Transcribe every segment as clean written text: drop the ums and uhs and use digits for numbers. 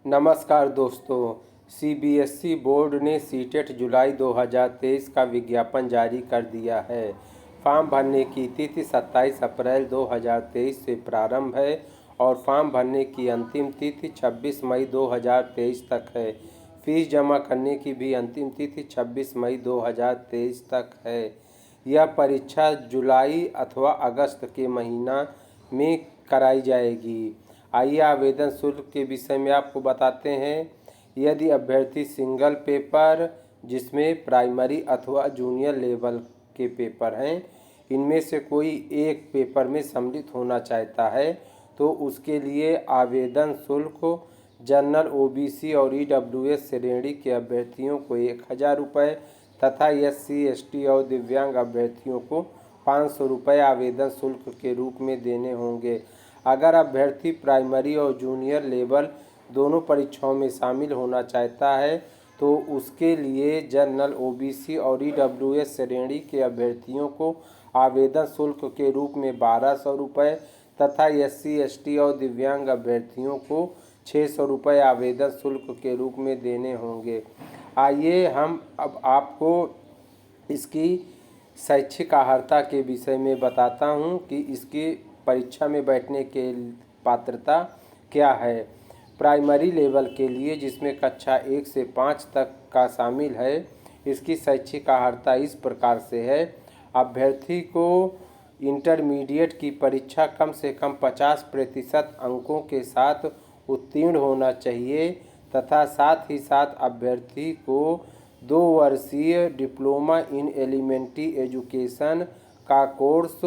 नमस्कार दोस्तों, CBSE board ने सीटेट जुलाई 2023 का विज्ञापन जारी कर दिया है। फॉर्म भरने की तिथि 27 अप्रैल 2023 से प्रारंभ है और फॉर्म भरने की अंतिम तिथि 26 मई 2023 तक है। फीस जमा करने की भी अंतिम तिथि 26 मई 2023 तक है। यह परीक्षा जुलाई अथवा अगस्त के महीना में कराई जाएगी। आइए आवेदन शुल्क के विषय में आपको बताते हैं। यदि अभ्यर्थी सिंगल पेपर जिसमें प्राइमरी अथवा जूनियर लेवल के पेपर हैं, इनमें से कोई एक पेपर में सम्मिलित होना चाहता है तो उसके लिए आवेदन शुल्क जनरल, ओबीसी और ईडब्ल्यूएस श्रेणी के अभ्यर्थियों को 1000 रुपये तथा एससी, एसटी और दिव्यांग अभ्यर्थियों को 500 रुपये आवेदन शुल्क के रूप में देने होंगे। अगर अभ्यर्थी प्राइमरी और जूनियर लेवल दोनों परीक्षाओं में शामिल होना चाहता है तो उसके लिए जनरल, ओबीसी और ईडब्ल्यूएस श्रेणी के अभ्यर्थियों को आवेदन शुल्क के रूप में 1200 रुपये तथा एससी, एसटी और दिव्यांग अभ्यर्थियों को 600 रुपये आवेदन शुल्क के रूप में देने होंगे। आइए हम अब आपको इसकी शैक्षिक अर्हता के विषय में बताता हूं कि इसकी परीक्षा में बैठने के पात्रता क्या है। प्राइमरी लेवल के लिए, जिसमें कक्षा 1 से 5 तक का शामिल है, इसकी शैक्षिक अर्हता इस प्रकार से है। अभ्यर्थी को इंटरमीडिएट की परीक्षा कम से कम 50% अंकों के साथ उत्तीर्ण होना चाहिए तथा साथ ही साथ अभ्यर्थी को 2 वर्षीय डिप्लोमा इन एलिमेंट्री एजुकेशन का कोर्स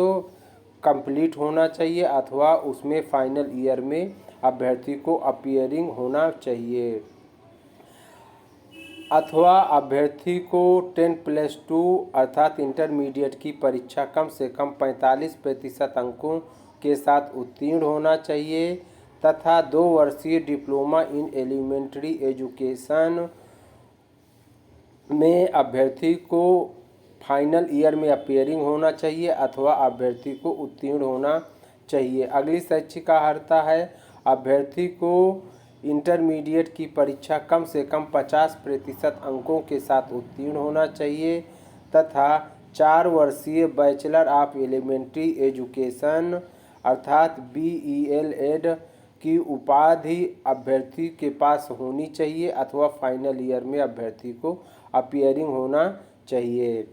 कंप्लीट होना चाहिए अथवा उसमें फाइनल ईयर में अभ्यर्थी को अपीयरिंग होना चाहिए अथवा अभ्यर्थी को 10+2 अर्थात इंटरमीडिएट की परीक्षा कम से कम 45% अंकों के साथ उत्तीर्ण होना चाहिए तथा 2 वर्षीय डिप्लोमा इन एलिमेंट्री एजुकेशन में अभ्यर्थी को फाइनल ईयर में अपीयरिंग होना चाहिए अथवा अभ्यर्थी को उत्तीर्ण होना चाहिए। अगली शैक्षिक अर्हता है, अभ्यर्थी को इंटरमीडिएट की परीक्षा कम से कम 50% अंकों के साथ उत्तीर्ण होना चाहिए तथा 4 वर्षीय बैचलर ऑफ एलिमेंट्री एजुकेशन अर्थात BELED की उपाधि अभ्यर्थी के पास होनी चाहिए अथवा फाइनल ईयर में अभ्यर्थी को अपीयरिंग होना चाहिए।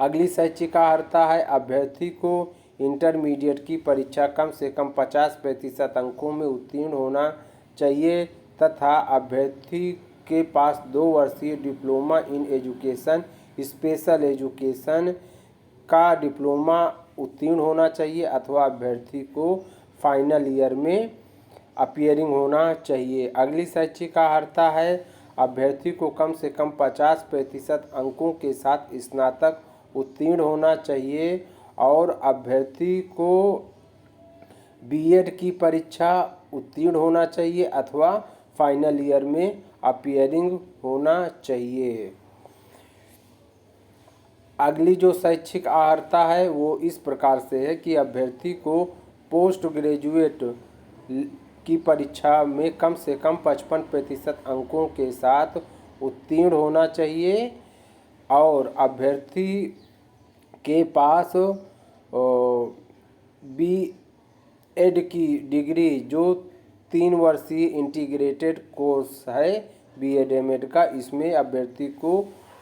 अगली शैक्षिक अर्हता है, अभ्यर्थी को इंटरमीडिएट की परीक्षा कम से कम 50% अंकों में उत्तीर्ण होना चाहिए तथा अभ्यर्थी के पास 2 वर्षीय diploma in education special education का डिप्लोमा उत्तीर्ण होना चाहिए अथवा अभ्यर्थी को फाइनल ईयर में अपीयरिंग होना चाहिए। अगली शैक्षिक अर्हता है, अभ्यर्थी को कम से कम 50% अंकों के साथ स्नातक उत्तीर्ण होना चाहिए और अभ्यर्थी को बीएड की परीक्षा उत्तीर्ण होना चाहिए अथवा फाइनल ईयर में अपीयरिंग होना चाहिए। अगली जो शैक्षिक अर्हता है वो इस प्रकार से है कि अभ्यर्थी को पोस्ट ग्रेजुएट की परीक्षा में कम से कम 55% अंकों के साथ उत्तीर्ण होना चाहिए और अभ्यर्थी के पास BEd की डिग्री जो 3 वर्षीय इंटीग्रेटेड कोर्स है BEd MEd का, इसमें अभ्यर्थी को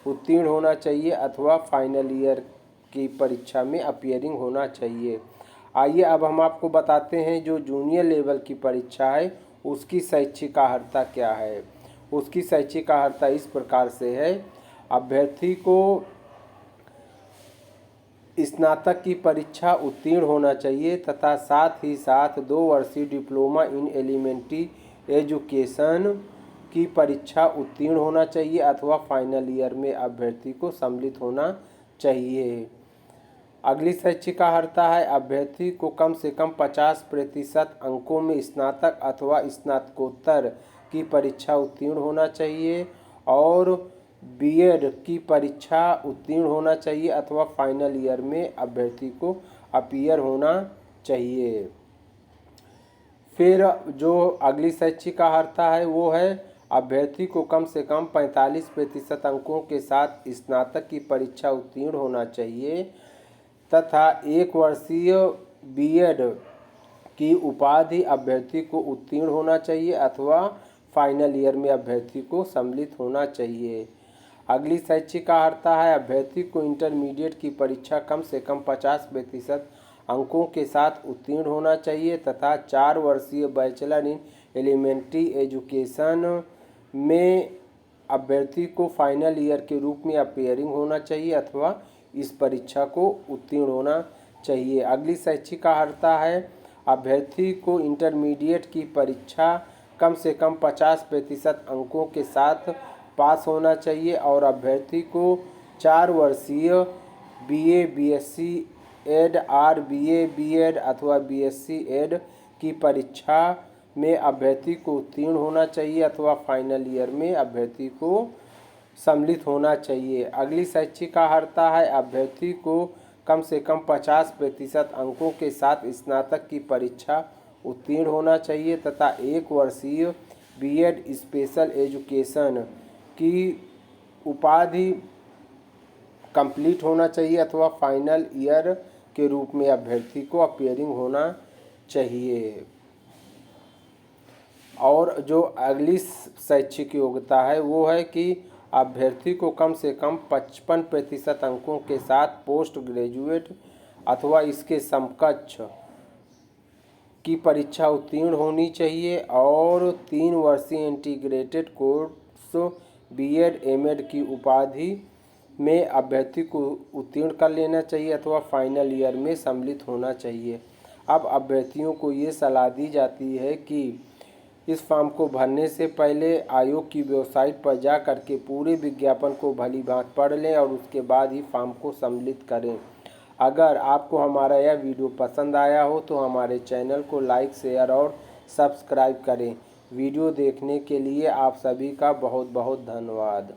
उत्तीर्ण होना चाहिए अथवा फाइनल ईयर की परीक्षा में अपीयरिंग होना चाहिए। आइए अब हम आपको बताते हैं जो जूनियर लेवल की परीक्षा है उसकी शैक्षिक अर्हता क्या है। उसकी शैक्षिक अर्हता इस प्रकार से है, अभ्यर्थी को स्नातक की परीक्षा उत्तीर्ण होना चाहिए तथा साथ ही साथ 2 वर्षीय डिप्लोमा इन एलिमेंट्री एजुकेशन की परीक्षा उत्तीर्ण होना चाहिए अथवा फाइनल ईयर में अभ्यर्थी को सम्मिलित होना चाहिए। अगली शैक्षिक अर्हता है, अभ्यर्थी को कम से कम 50% अंकों में स्नातक अथवा स्नातकोत्तर की परीक्षा उत्तीर्ण होना चाहिए और बीएड की परीक्षा उत्तीर्ण होना चाहिए अथवा फाइनल ईयर में अभ्यर्थी को अपीयर होना चाहिए। फिर जो अगली शैक्षिक अर्हता है वो है अभ्यर्थी को कम से कम 45% अंकों के साथ स्नातक की परीक्षा उत्तीर्ण होना चाहिए तथा 1 वर्षीय बीएड की उपाधि अभ्यर्थी को उत्तीर्ण होना चाहिए अथवा फाइनल ईयर में अभ्यर्थी को सम्मिलित होना चाहिए। अगली शैक्षिक अर्हता है अभ्यर्थी को इंटरमीडिएट की परीक्षा कम से कम 50% अंकों के साथ उत्तीर्ण होना चाहिए तथा 4 वर्षीय बैचलर इन एलिमेंट्री एजुकेशन में अभ्यर्थी को फाइनल ईयर के रूप में अपीयरिंग होना चाहिए अथवा इस परीक्षा को उत्तीर्ण होना चाहिए। अगली शैक्षिक अर्हता है अभ्यर्थी को इंटरमीडिएट की परीक्षा कम से कम 50% अंकों के साथ पास होना चाहिए और अभ्यर्थी को 4 वर्षीय बीए, बीएससी एड, आरबीए, बीएड अथवा बीएससी एड की परीक्षा में अभ्यर्थी को उत्तीर्ण होना चाहिए अथवा फाइनल ईयर में अभ्यर्थी को सम्मिलित होना चाहिए। अगली शैक्षिक अर्हता है अभ्यर्थी को कम से कम 50% अंकों के साथ स्नातक की परीक्षा उत्तीर्ण होना चाहिए तथा 1 वर्षीय बीएड स्पेशल एजुकेशन की उपाधि कंप्लीट होना चाहिए अथवा फाइनल ईयर के रूप में अभ्यर्थी को अपीयरिंग होना चाहिए। और जो अगली शैक्षिक योग्यता है वो है कि अभ्यर्थी को कम से कम 55% अंकों के साथ पोस्ट ग्रेजुएट अथवा इसके समकक्ष की परीक्षा उत्तीर्ण होनी चाहिए और 3 वर्षीय इंटीग्रेटेड कोर्स बीएड एमएड की उपाधि में अभ्यर्थी को उत्तीर्ण कर लेना चाहिए अथवा फाइनल ईयर में सम्मिलित होना चाहिए। अब अभ्यर्थियों को ये सलाह दी जाती है कि इस फॉर्म को भरने से पहले आयोग की वेबसाइट पर जा करके पूरे विज्ञापन को भलीभांति पढ़ लें और उसके बाद ही फॉर्म को सम्मिलित करें। अगर आपको हमारा यह वीडियो पसंद आया हो तो हमारे चैनल को लाइक, शेयर और सब्सक्राइब करें। वीडियो देखने के लिए आप सभी का बहुत बहुत धन्यवाद।